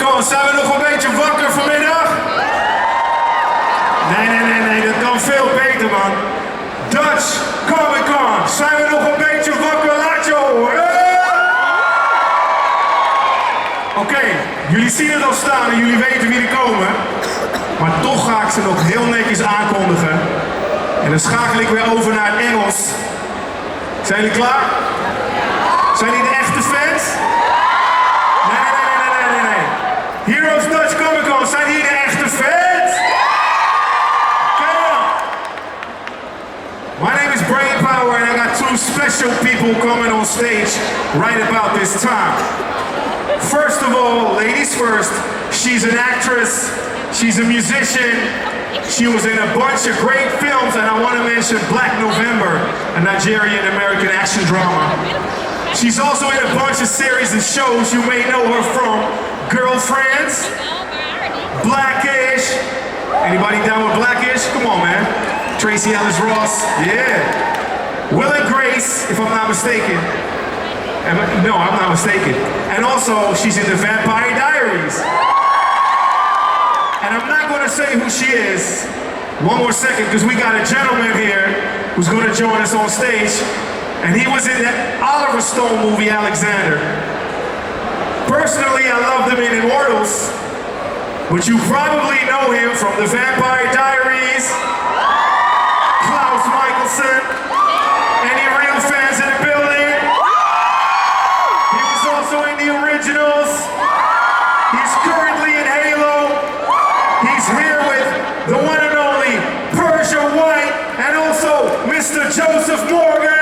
Comic-Con, zijn we nog een beetje wakker vanmiddag? Nee, dat kan veel beter, man. Dutch Comic-Con, zijn we nog een beetje wakker? Laat je horen. Oké, jullie zien het al staan en jullie weten wie er komen. Maar toch ga ik ze nog heel netjes aankondigen. En dan schakel ik weer over naar het Engels. Zijn jullie klaar? Zijn jullie de echte fans? Nee. Heroes Dutch Comic Con, zijn hier de echte fans? Come on. My name is Brain Power and I got two special people coming on stage right about this time. First of all, ladies first, she's an actress, she's a musician, she was in a bunch of great films, and I want to mention Black November, a Nigerian-American action drama. She's also in a bunch of series and shows you may know her from. Girlfriends, Blackish. Anybody down with Blackish? Come on, man. Tracy Ellis Ross, yeah. Will and Grace, if I'm not mistaken. No, I'm not mistaken. And also, she's in the Vampire Diaries. And I'm not going to say who she is. One more second, because we got a gentleman here who's going to join us on stage. And he was in that Oliver Stone movie, Alexander. Personally, I loved him in Immortals. But you probably know him from the Vampire Diaries, Klaus Michelson. Any real fans in the building? He was also in the originals. He's currently in Halo. He's here with the one and only Persia White and also Mr. Joseph Morgan.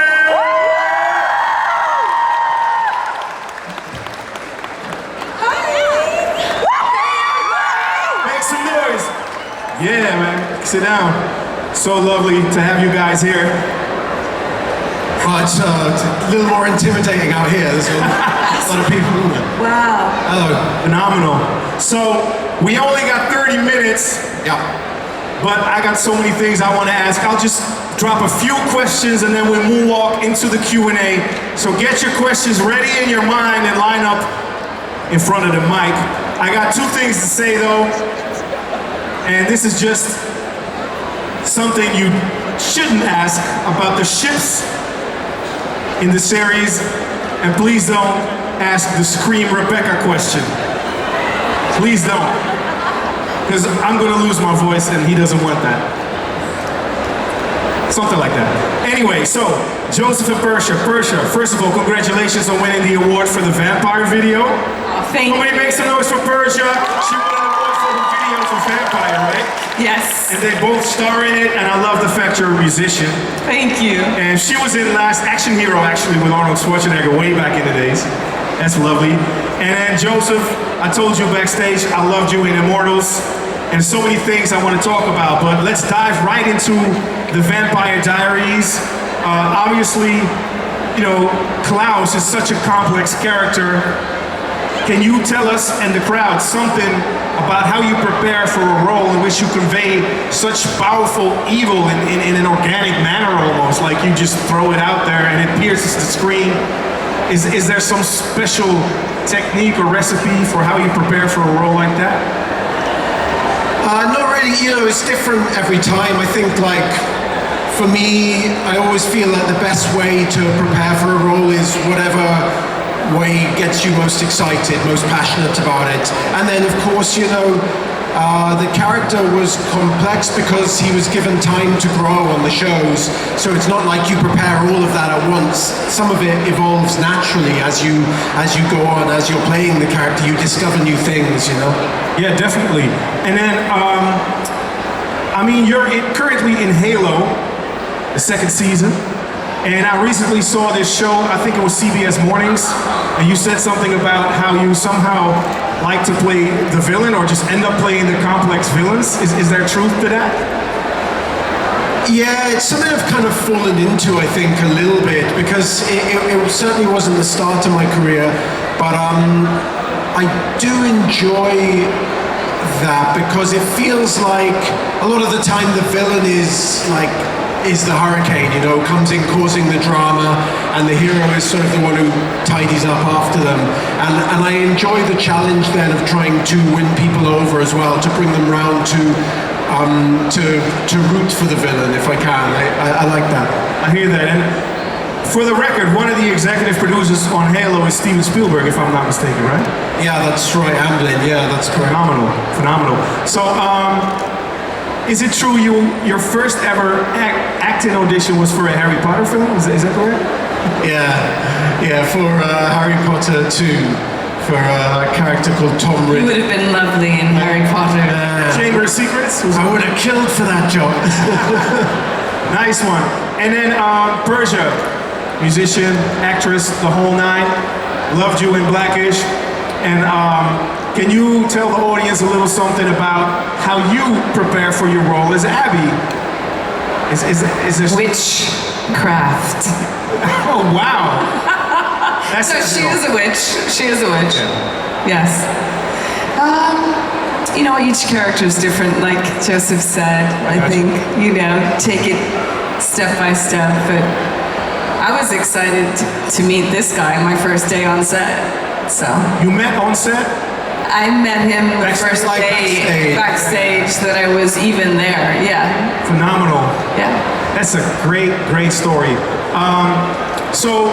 Make some noise. Yeah, man. Sit down. So lovely to have you guys here. Oh, it's a little more intimidating out here. There's a lot of people moving. Wow. Hello. Phenomenal. So, we only got 30 minutes. Yeah. But I got so many things I want to ask. I'll just drop a few questions and then we'll moonwalk into the Q&A. So get your questions ready in your mind and line up in front of the mic. I got two things to say though. And this is just something you shouldn't ask about the ships in the series. And please don't ask the Scream Rebecca question. Please don't. Because I'm going to lose my voice and he doesn't want that. Something like that. Anyway, so, Joseph and Persia. Persia, first of all, congratulations on winning the award for the vampire video. Oh, thank you. Somebody make some noise for Persia. She won an award for her video for Vampire, right? Yes. And they both star in it, and I love the fact you're a musician. Thank you. And she was in Last Action Hero, actually, with Arnold Schwarzenegger way back in the days. That's lovely. And then Joseph, I told you backstage, I loved you in Immortals, and so many things I want to talk about, but let's dive right into the Vampire Diaries. Obviously, you know, Klaus is such a complex character. Can you tell us and the crowd something about how you prepare for a role in which you convey such powerful evil in an organic manner almost, like you just throw it out there and it pierces the screen? Is there some special technique or recipe for how you prepare for a role like that? Not really, you know, it's different every time. I think, like, for me, I always feel that the best way to prepare for a role is whatever way gets you most excited, most passionate about it. And then, of course, you know, the character was complex because he was given time to grow on the shows. So it's not like you prepare all of that at once. Some of it evolves naturally as you go on, as you're playing the character, you discover new things, you know? Yeah, definitely. And then, I mean, you're currently in Halo, the second season. And I recently saw this show, I think it was CBS Mornings, and you said something about how you somehow like to play the villain or just end up playing the complex villains. Is there truth to that? Yeah, it's something I've kind of fallen into, I think, a little bit, because it certainly wasn't the start of my career, but I do enjoy that because it feels like a lot of the time the villain is like is the hurricane, you know, comes in causing the drama, and the hero is sort of the one who tidies up after them. And I enjoy the challenge then of trying to win people over as well, to bring them round to root for the villain if I can. I like that. I hear that. And for the record, one of the executive producers on Halo is Steven Spielberg, if I'm not mistaken, right? Yeah, that's right, Amblin. Yeah, that's correct. Phenomenal, phenomenal. So, is it true your first ever acting audition was for a Harry Potter film? Is that correct? Yeah, for Harry Potter 2, for a character called Tom You Riddle. would have been lovely in Harry Potter. Chamber of Secrets? I would have killed for that job. Nice one. And then Persia, musician, actress, the whole nine. Loved you in Blackish. And can you tell the audience a little something about how you prepare for your role as Abby? Is this... Witchcraft. Oh, wow. That's So she is a witch. She is a witch. Yes. You know, each character is different, like Joseph said. I think, you know, take it step by step. But I was excited to meet this guy my first day on set. So You met on set? I met him the Backstage, first like day backstage that I was even there. Yeah. Phenomenal. Yeah. That's a great story. So,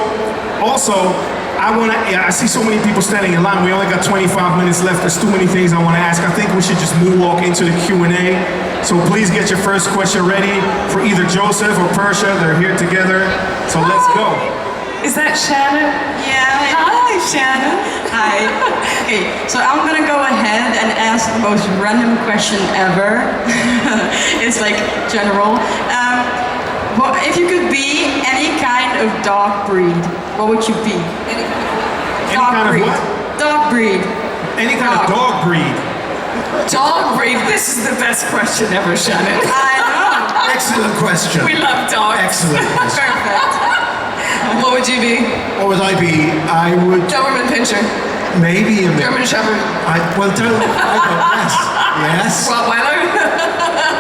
also, I see so many people standing in line. We only got 25 minutes left. There's too many things I want to ask. I think we should just moonwalk into the Q&A. So please get your first question ready for either Joseph or Persia. They're here together. So let's go. Is that Shannon? Yeah. Hi, Shannon. Hi. Okay, so I'm gonna go ahead and ask the most random question ever. It's like general. Well, if you could be any kind of dog breed, what would you be? Any kind of what? Dog breed. Any kind of dog breed. Dog breed. This is the best question ever, Shannon. I know. Excellent question. We love dogs. Excellent question. Perfect. What would you be? What would I be? I would Doberman Pinscher. maybe a German Shepherd. Yes. Rottweiler.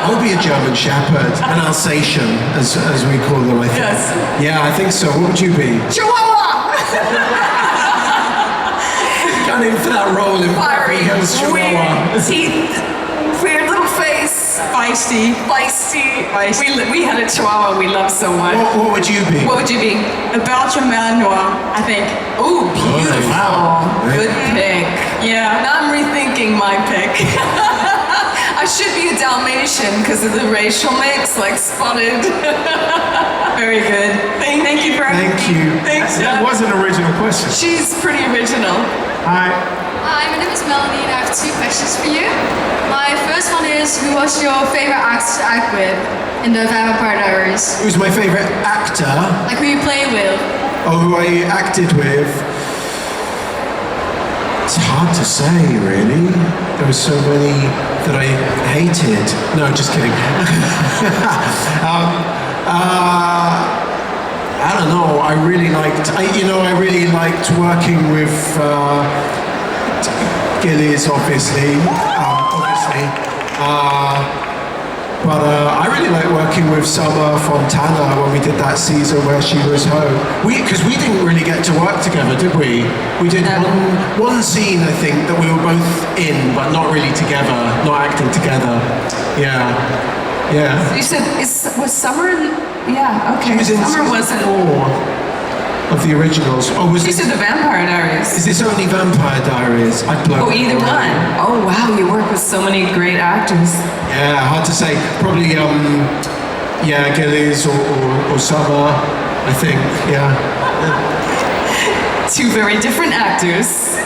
I would be a German Shepherd, an Alsatian, as we call them, I think. Yes. Yeah, I think so. What would you be? Chihuahua. Got in for that role in Fiery, Beverly Hills Chihuahua. weird teeth, weird little face. Feisty. Feisty. Feisty. We had a Chihuahua we loved so much. What would you be? What would you be? A Belgian Malinois, I think. Ooh, beautiful. Wow. Good pick. Yeah. Now I'm rethinking my pick. I should be a Dalmatian because of the racial mix, like spotted. Very good. Thank you for Thank you. Thanks, That was an original question. She's pretty original. Hi. Hi, my name is Melanie and I have two questions for you. My first one is, who was your favorite actor to act with in the Vampire Diaries? Who's my favorite actor? Like who you play with? Oh, who I acted with? It's hard to say, really. There were so many that I hated. No, just kidding. I don't know. I really liked working with Gillies, obviously. But I really like working with Summer Fontana when we did that season where she was home. Because we didn't really get to work together, did we? We did one scene, I think, that we were both in, but not really together, not acting together. Yeah. You said, was Summer in, yeah, okay. She was in Summer season wasn't. 4 of the originals. Oh, was She this? said the Vampire Diaries. Is this only Vampire Diaries? I'd blow. Oh, either one. Oh, wow, you work with so many great actors. Yeah, hard to say. Probably, Gillies or Summer, I think. Yeah. Two very different actors.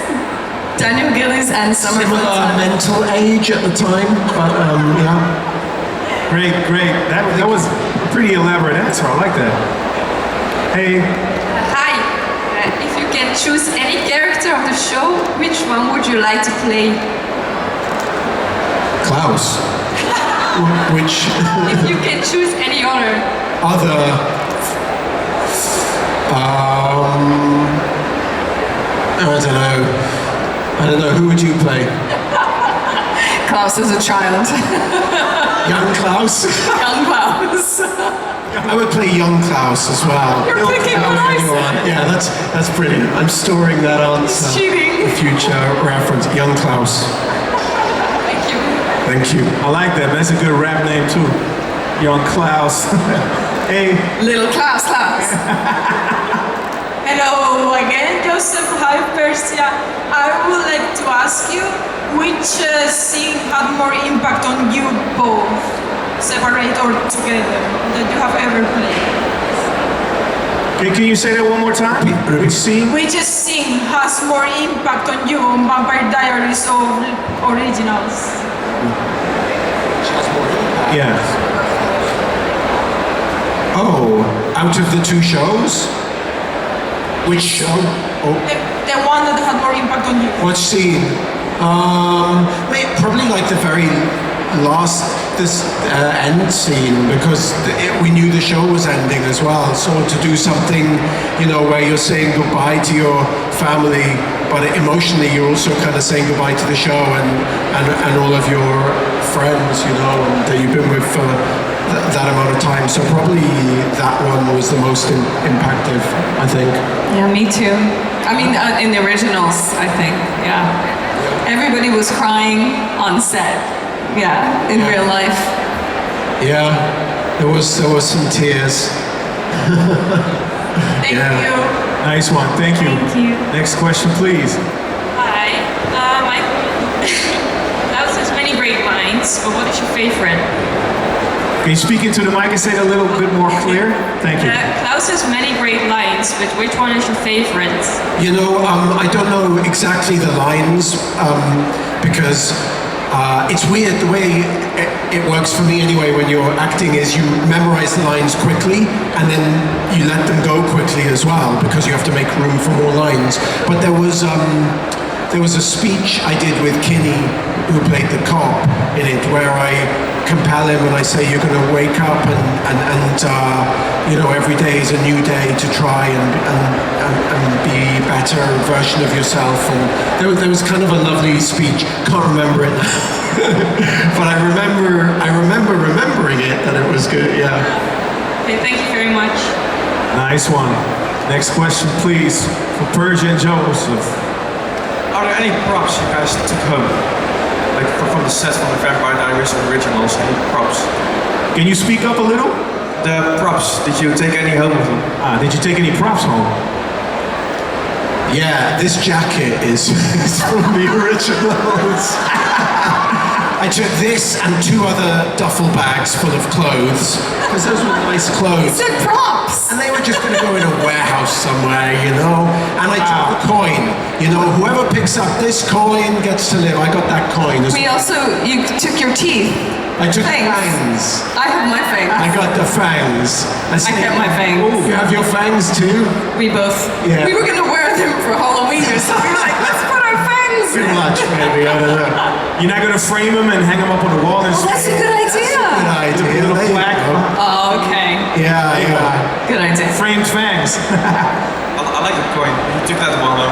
Daniel Gillies and Summer Similar Fontana. mental age at the time, but yeah. Great. That was a pretty elaborate answer. I like that. Hey, Hi. If you can choose any character of the show, which one would you like to play? Klaus. Which If you can choose any other. other? I don't know. Who would you play? Klaus as a child. Young Klaus? Young Klaus. I would play young Klaus as well. You're picking That would be Klaus. the one. Yeah, that's brilliant. I'm storing that answer cheating. for future reference. Young Klaus. Thank you. Thank you. I like that. That's a good rap name too. Young Klaus. Hey, Little Klaus. Hello again, Joseph. Hi, Persia. I would like to ask you which scene had more impact on you both, separate or together, that you have ever played? can you say that one more time? Which scene? Which scene has more impact on you on Vampire Diaries or originals? Yeah. Oh, out of the two shows? Which show? Oh, The one that had more impact on you. what scene? Probably like the very last end scene, because we knew the show was ending as well. So to do something, where you're saying goodbye to your family, but emotionally you're also kind of saying goodbye to the show and all of your friends, and that you've been with for that amount of time. So probably that one was the most impactful, I think. Yeah, me too. I mean, in the originals, I think, yeah. Everybody was crying on set. Yeah, in real life. Yeah, there was some tears. Thank Yeah. you. Nice one. Thank you. Thank you. Next question, please. Hi. Klaus has many great lines, but what is your favorite? Can you speak into the mic and say it a little bit more clear? Thank you. Klaus has many great lines, but which one is your favorite? I don't know exactly the lines because it's weird the way it works for me anyway when you're acting is you memorize the lines quickly and then you let them go quickly as well because you have to make room for more lines. But there was a speech I did with Kinney, who played the cop in it, where I compel him and I say you're going to wake up and every day is a new day to try and be a better version of yourself. And there was kind of a lovely speech. Can't remember it, but I remember remembering it that it was good. Yeah. Okay, thank you very much. Nice one. Next question, please, for Persia and Joseph. Are there any props you guys took home? Like from the set from the Vampire Diaries originals, any props? Can you speak up a little? The props, did you take any home with them? Did you take any props home? Yeah, this jacket is from the originals. I took this and 2 other duffel bags full of clothes, because those were nice clothes. It's props. And they were just going to go in a warehouse somewhere, And I took the coin. Whoever picks up this coin gets to live. I got that coin. You took your teeth. I took Fangs. fangs. I have my fangs. I got the fangs. I kept my fangs. You have your fangs too? We both. Yeah. We were gonna wear them for Halloween or something. We were like, let's put our fangs. Too much, maybe. I don't know. You're not gonna frame them and hang them up on the wall and Well, that's a good idea. Good idea. little There you plaque. go. Oh, okay. Yeah. Good idea. framed fangs. I like the coin. You took that one though.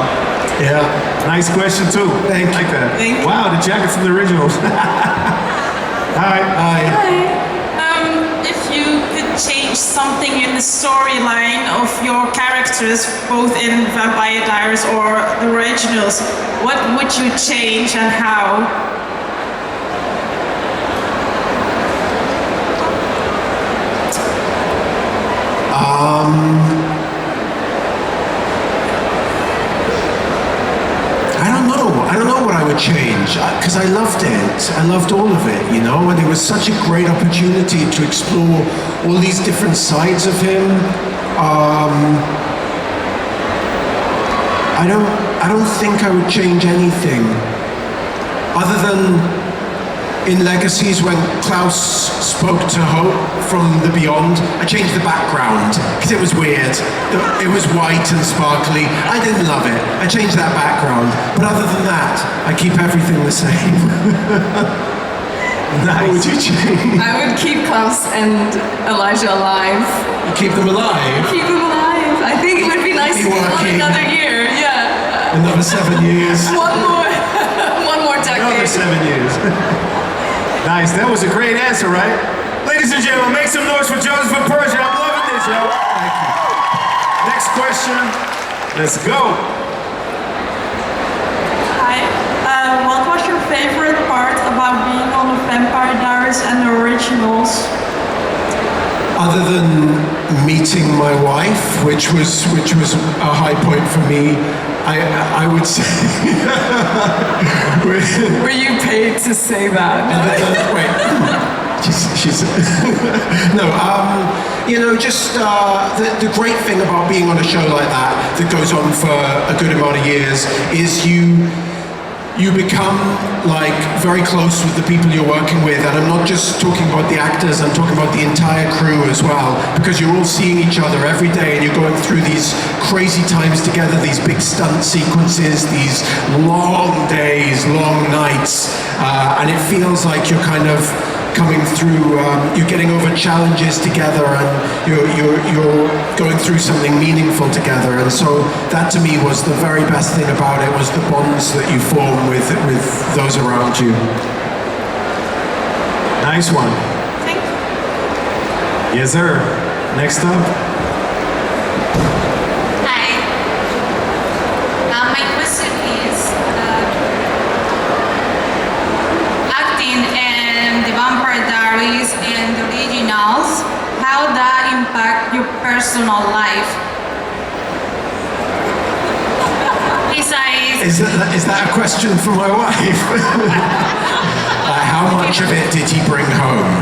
Yeah. Nice question too. Thank I like that. Thank you. Wow, the jacket from the originals. Hi. If you could change something in the storyline of your characters, both in Vampire Diaries or the originals, what would you change and how? I don't know what I would change because I loved it. I loved all of it, and it was such a great opportunity to explore all these different sides of him. I don't think I would change anything other than in Legacies when Klaus spoke to Hope from the Beyond. I changed the background because it was weird. It was white and sparkly. I didn't love it. I changed that background. But other than that, I keep everything the same. What would you change? I would keep Klaus and Elijah alive. You keep them alive? Keep them alive. I think it would be nice to Be go on working. another year. Yeah. Another 7 years. One more. One more Another decade. 7 years. Nice. That was a great answer, right? Ladies and gentlemen, make some noise for Joseph from Persia. I'm loving this, yo. Thank you. Next question. Let's go. Hi. What was your favorite part about being on the Vampire Diaries and the originals? Other than meeting my wife, which was a high point for me, I would say. Were you paid to say that? Wait. She's no. Just the great thing about being on a show like that goes on for a good amount of years is you become like very close with the people you're working with, and I'm not just talking about the actors, I'm talking about the entire crew as well, because you're all seeing each other every day and you're going through these crazy times together, these big stunt sequences, these long days, long nights, and it feels like you're kind of coming through, you're getting over challenges together, and you're going through something meaningful together. And so that to me was the very best thing about it, was the bonds that you form with those around you. Nice one. Thank you. Yes, sir. Next up. Hi. My question is, acting in the Vampire Diaries and the originals, how that impact your personal life? Besides, Is that a question for my wife? How much of it did he bring home?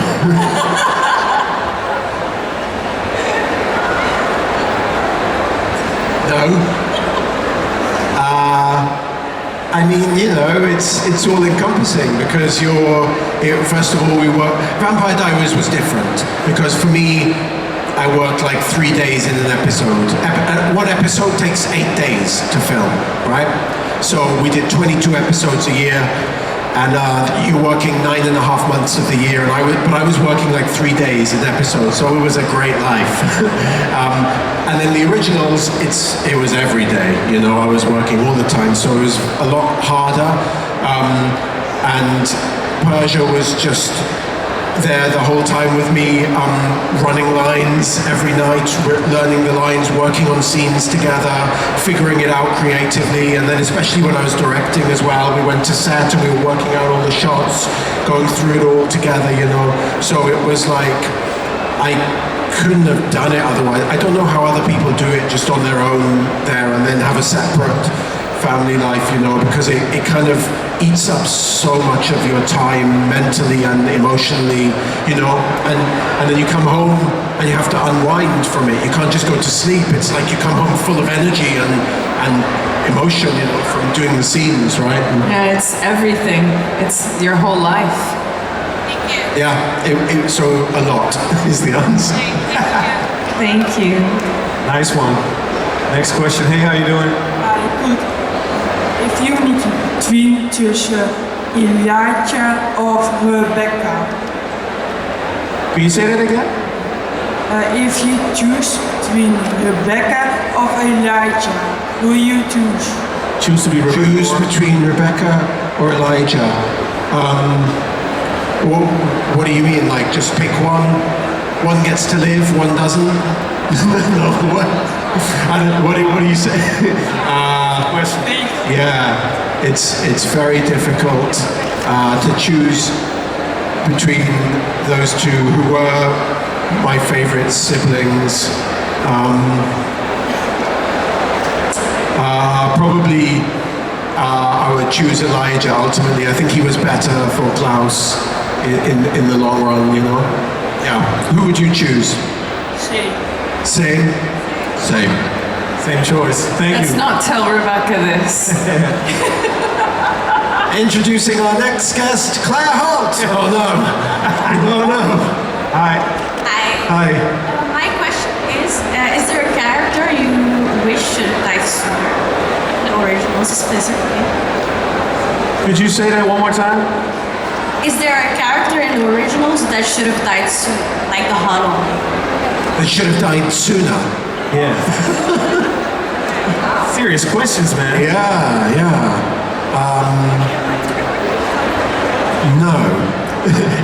No. I mean, it's all encompassing, because first of all, Vampire Diaries was different, because for me, I worked like 3 days in an episode. One episode takes 8 days to film, right? So we did 22 episodes a year, and you're working 9.5 months of the year, but I was working like 3 days an episode, so it was a great life. And then the originals, it was every day, I was working all the time, so it was a lot harder. And Persia was just there the whole time with me, running lines every night, learning the lines, working on scenes together, figuring it out creatively, and then especially when I was directing as well, we went to set and we were working out all the shots, going through it all together, So it was like, I couldn't have done it otherwise. I don't know how other people do it just on their own there and then have a separate family life, because it kind of eats up so much of your time mentally and emotionally, and then you come home and you have to unwind from it. You can't just go to sleep. It's like you come home full of energy and emotion, from doing the scenes, right? Yeah, it's everything. It's your whole life. Yeah, so a lot is the answer. Thank you. Nice one. Next question. Hey, how you doing? Good. If you need between tussen Elijah of Rebecca, Can you say that again? if you choose between Rebecca of Elijah, who you choose? Choose to be Rebecca. Choose between Rebecca or Elijah. What do you mean? Like, just pick one? One gets to live, one doesn't? No, what? What do you say? Yeah, it's very difficult to choose between those two, who were my favorite siblings. Probably I would choose Elijah ultimately. I think he was better for Klaus in the long run, Yeah. Who would you choose? Same. Same choice. Thank Let's you. not tell Rebecca this. Introducing our next guest, Claire Holt. Oh no. Oh no. Hi. Hi. My question is there a character you wish should die sooner? The originals specifically. Could you say that one more time? Is there a character in the originals that should have died sooner, like the Huddle? They should have died sooner. Yeah. Serious questions, man. Yeah. No.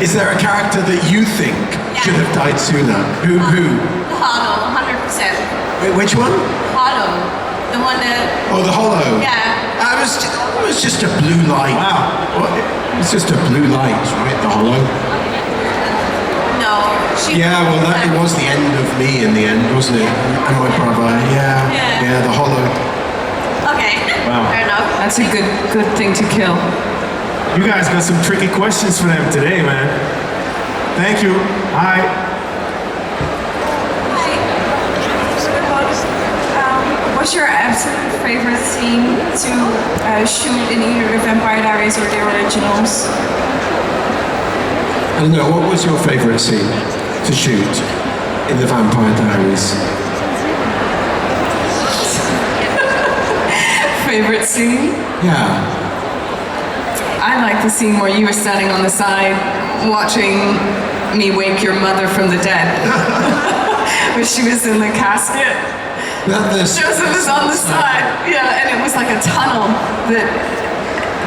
Is there a character that you think should have died sooner? Who? Hollow, 100%. Wait, which one? Hollow. The one that, Oh, the Hollow. yeah. It was just a blue light. Wow. Well, it's just a blue light, right? The Hollow. No, she. Yeah, well, it was the end of me in the end, wasn't it? And my brother. Yeah, the Hollow. Okay, Wow. fair enough. That's a good thing to kill. You guys got some tricky questions for them today, man. Thank you. Hi. What's your absolute favorite scene to shoot in either the Vampire Diaries or the originals? I don't know, what was your favourite scene to shoot in the Vampire Diaries? Favorite scene? Yeah. I like the scene where you were standing on the side watching me wake your mother from the dead. Where she was in the casket. Joseph was on the side. Yeah, and it was like a tunnel that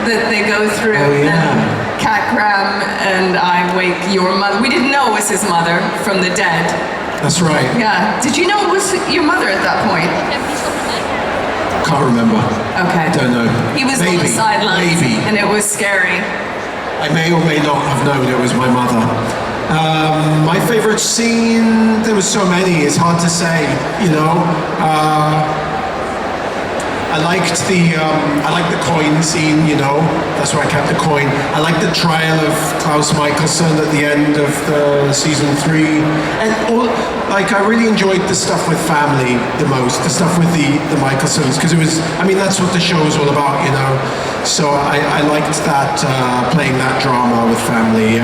they go through. Oh, yeah. And Cat Graham and I wake your mother. We didn't know it was his mother from the dead. That's right. Yeah. Did you know it was your mother at that point? Can't remember. Okay. Don't know. He was on the Maybe. sidelines. Maybe. And it was scary. I may or may not have known it was my mother. My favourite scene, there was so many, it's hard to say, you know. I liked the coin scene, you know, that's where I kept the coin. I liked the trial of Klaus Michelson at the end of the season 3. And I really enjoyed the stuff with family the most, the stuff with the Michelsons, because that's what the show is all about, you know. So I liked that, playing that drama with family,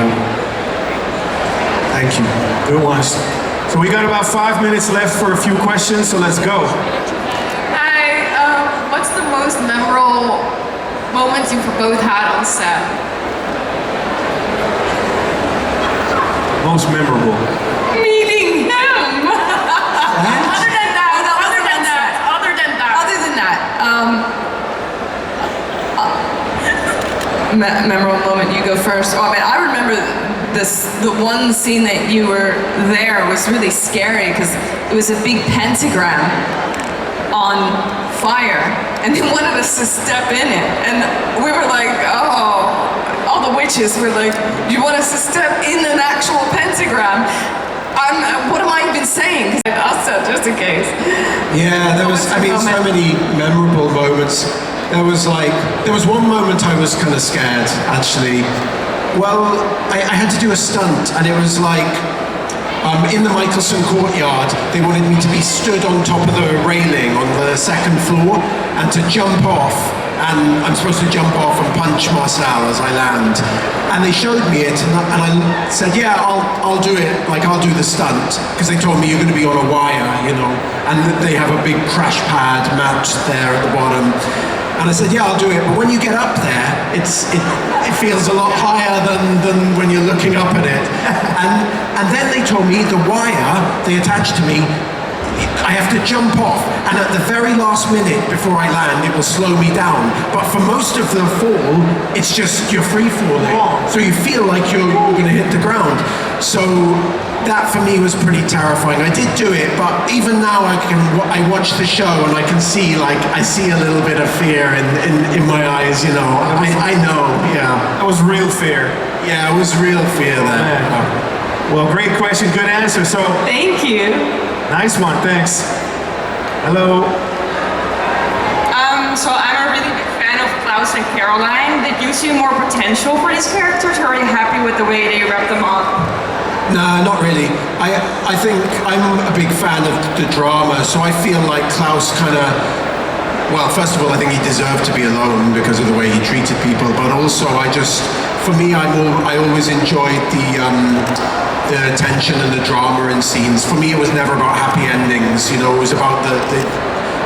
Thank you. Good ones. So we got about 5 minutes left for a few questions, so let's go. Hi, what's the most memorable moments you've both had on set? Most memorable. Meeting him! Other than that, memorable moment, you go first. Oh, I mean, I remember the one scene that you were there was really scary because it was a big pentagram on fire, and they wanted us to step in it, and we were like, oh, all the witches were like, you want us to step in an actual pentagram? What am I even saying? Also, just in case. Yeah, there was so many memorable moments. There was one moment I was kind of scared, actually. Well, I had to do a stunt, and it was in the Michelson courtyard, they wanted me to be stood on top of the railing on the second floor, and to jump off, and I'm supposed to jump off and punch Marcel as I land. And they showed me it, and I said, yeah, I'll do it, I'll do the stunt, because they told me you're going to be on a wire, you know, and they have a big crash pad mat there at the bottom. And I said, yeah, I'll do it. But when you get up there, it feels a lot higher than when you're looking up at it. And then they told me the wire they attached to me, I have to jump off. And at the very last minute before I land, it will slow me down. But for most of the fall, it's just you're free falling. So you feel like you're going to hit the ground. So that for me was pretty terrifying. I did do it, but even now I watch the show and I can see I see a little bit of fear in my eyes, you know. I know, yeah. That was real fear. Yeah, it was real fear there. Well, great question, good answer. So Thank you. nice one, thanks. Hello. So I'm a really big fan of Klaus and Caroline. Did you see more potential for these characters, or are you happy with the way they wrapped them up? No, not really. I think I'm a big fan of the drama, so I feel like Klaus kind of, well, first of all, I think he deserved to be alone because of the way he treated people, but also for me, I always enjoyed the tension and the drama in scenes. For me, it was never about happy endings, you know, it was about the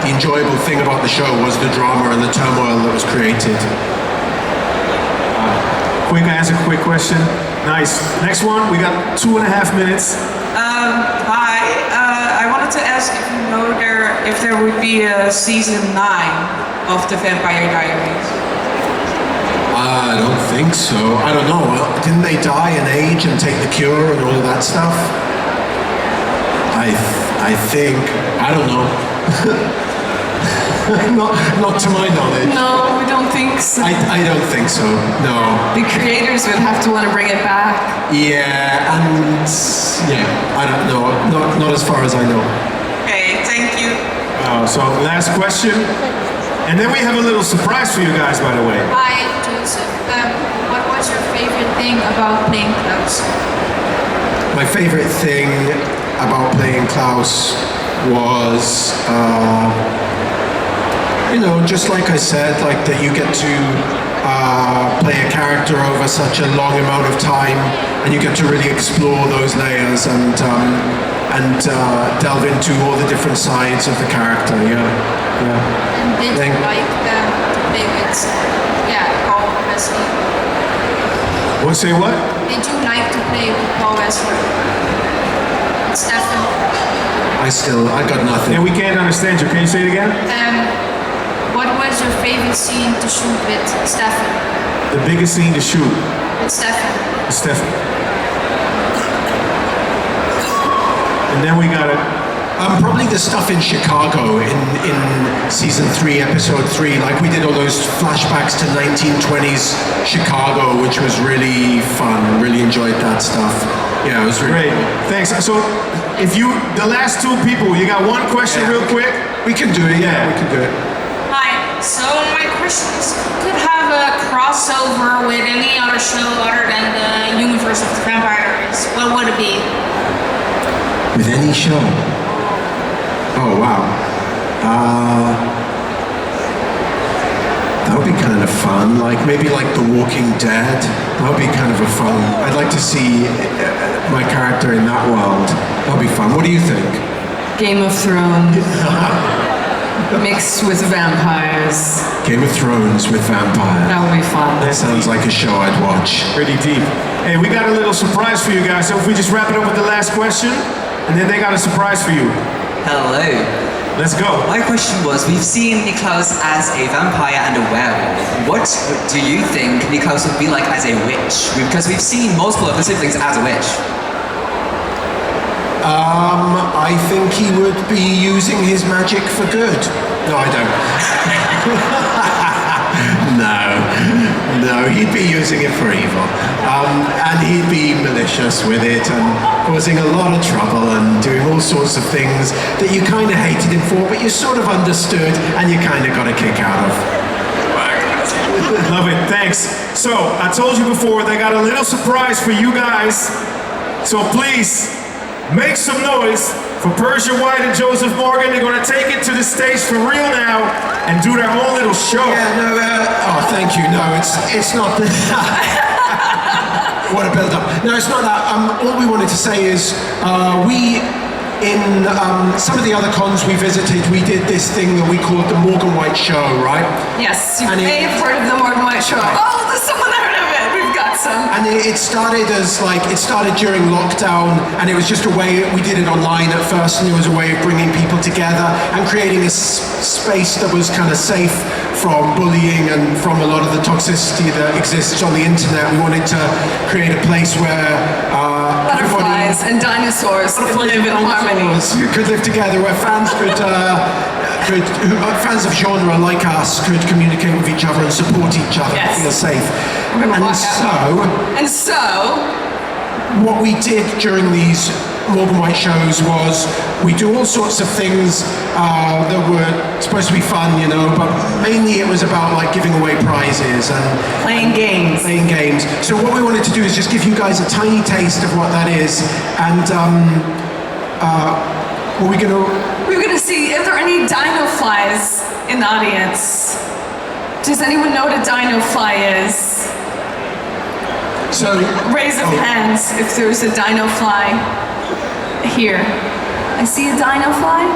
enjoyable thing about the show was the drama and the turmoil that was created. Quick answer, quick question. Nice. Next one, we got 2.5 minutes. Hi, I wanted to ask if you know if there would be a season 9 of the Vampire Diaries. I don't think so. I don't know. Didn't they die and age and take the cure and all of that stuff? I think. I don't know. not to my knowledge. No, we don't think so. I don't think so. No. The creators would have to want to bring it back. Yeah, and yeah, I don't know. Not as far as I know. Okay, thank you. So last question. And then we have a little surprise for you guys, by the way. Hi, Joseph. What was your favorite thing about playing Klaus? My favorite thing about playing Klaus was, just like I said, like that you get to play a character over such a long amount of time, and you get to really explore those layers and delve into all the different sides of the character. Yeah. And did you like to play with Paul Wesley? What, say what? Did you like to play with Paul Wesley? Stefan? I got nothing. Yeah, we can't understand you. Can you say it again? What was your favorite scene to shoot with Stefan? The biggest scene to shoot. With Stefan. Stefan. And then we got it. Probably the stuff in Chicago in season 3, episode 3. Like we did all those flashbacks to 1920s Chicago, which was really fun. Really enjoyed that stuff. Yeah, it was really great. Thanks. So, the last two people, you got one question real quick? We can do it. Yeah, we can do it. Hi. So my question is, if you could have a crossover with any other show other than the universe of the Vampire Diaries, what would it be? With any show? Oh, wow. That would be kind of fun. Like, maybe like The Walking Dead. That would be kind of a fun. I'd like to see my character in that world. That would be fun. What do you think? Game of Thrones. Mixed with vampires. Game of Thrones with vampires. That would be fun. That sounds like a show I'd watch. Pretty deep. Hey, we got a little surprise for you guys. So if we just wrap it up with the last question, and then they got a surprise for you. Hello. Let's go. My question was, we've seen Niklaus as a vampire and a werewolf. What do you think Niklaus would be like as a witch? Because we've seen multiple of the siblings as a witch. I think he would be using his magic for good. No, I don't. No, he'd be using it for evil. And he'd be malicious with it and causing a lot of trouble and doing all sorts of things that you kind of hated him for, but you sort of understood and you kind of got a kick out of. Love it, thanks. So, I told you before, they got a little surprise for you guys. So please, make some noise for Persia White and Joseph Morgan. They're going to take it to the stage for real now and do their own little show. Yeah, no, thank you. No, it's not what a build-up. No, it's not that. All we wanted to say is in some of the other cons we visited, we did this thing that we called the Morgan White Show, right? Yes, you may have heard of the Morgan White Show. Oh, there's someone heard of it. We've got some. And it started during lockdown, and it was just a way, we did it online at first, and it was a way of bringing people together and creating a space that was kind of safe from bullying and from a lot of the toxicity that exists on the internet. We wanted to create a place where butterflies and dinosaurs could live in harmony. Could live together, where fans fans of genre like us could communicate with each other and support each other and feel safe. And so, what we did during these Morgan White shows was we do all sorts of things that were supposed to be fun, but mainly it was about like giving away prizes and playing games. So what we wanted to do is just give you guys a tiny taste of what that is, and we're gonna see if there are any dino flies in the audience. Does anyone know what a dino fly is? So raise of hands if there's a dino fly here. I see a dino fly.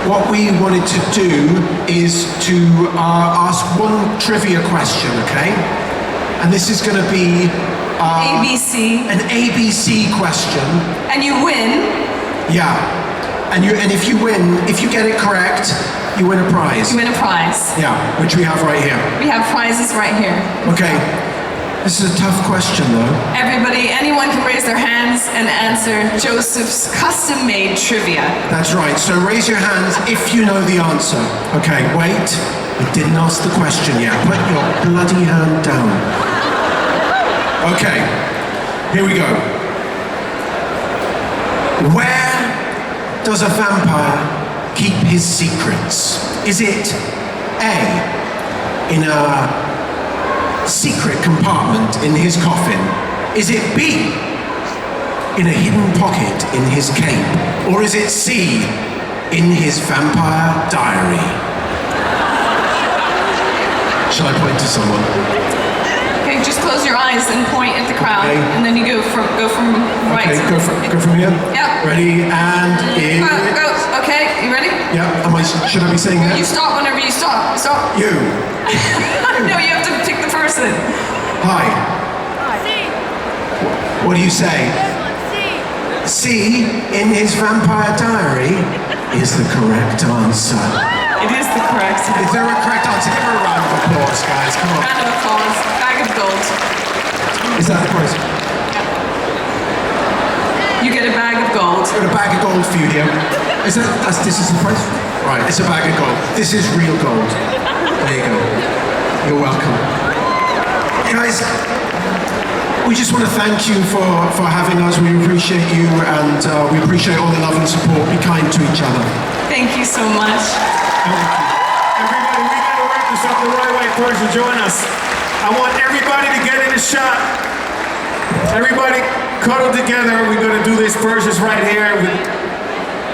What we wanted to do is to ask one trivia question, okay? And this is going to be ABC. An ABC question. And you win. Yeah. And if you win, if you get it correct, you win a prize. You win a prize. Yeah, which we have right here. We have prizes right here. Okay. This is a tough question, though. Everybody, anyone can raise their hands and answer Joseph's custom-made trivia. That's right. So raise your hands if you know the answer. Okay, wait. I didn't ask the question yet. Put your bloody hand down. Okay, here we go. Where does a vampire keep his secrets? Is it A, in a secret compartment in his coffin? Is it B, in a hidden pocket in his cape? Or is it C, in his vampire diary? Shall I point to someone? Okay, just close your eyes and point at the crowd, Okay. and then you go from right. Okay, go from here. Yeah. Ready and in. Go. Okay, you ready? Yeah. Should I be saying that? You stop whenever you stop. Stop. You. No, you have to pick the person. Hi. What do you say? C, in his vampire diary, is the correct answer. It is the correct answer. Is there a correct answer? Give her a round of applause, guys. Come on. Round of applause. Bag of gold. Is that the prize? You get a bag of gold. Got a bag of gold for you here. This is the prize? Right, it's a bag of gold. This is real gold. There you go. You're welcome. Guys, we just want to thank you for having us. We appreciate you, and we appreciate all the love and support. Be kind to each other. Thank you so much. Everybody, we gotta wrap this up the right way. Persia, join us. I want everybody to get in the shot. Everybody cuddle together. We're gonna do this. Persia's right here with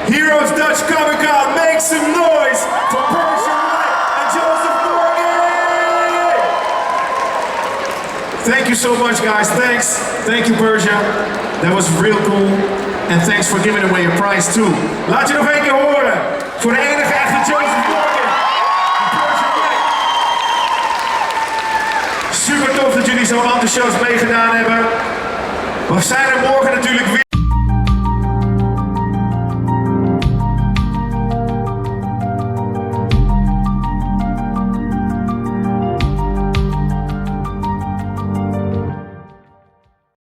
Heroes Dutch Comic Con. Make some noise for Persia Wright and Joseph Morgan. Thank you so much, guys. Thanks. Thank you, Persia. That was real cool. And thanks for giving away a prize too. Laat je nog één keer horen voor de enige echte Joseph Morgan. Persia Wright. Super tof dat jullie zo enthousiast meegedaan hebben. We zijn er morgen natuurlijk weer.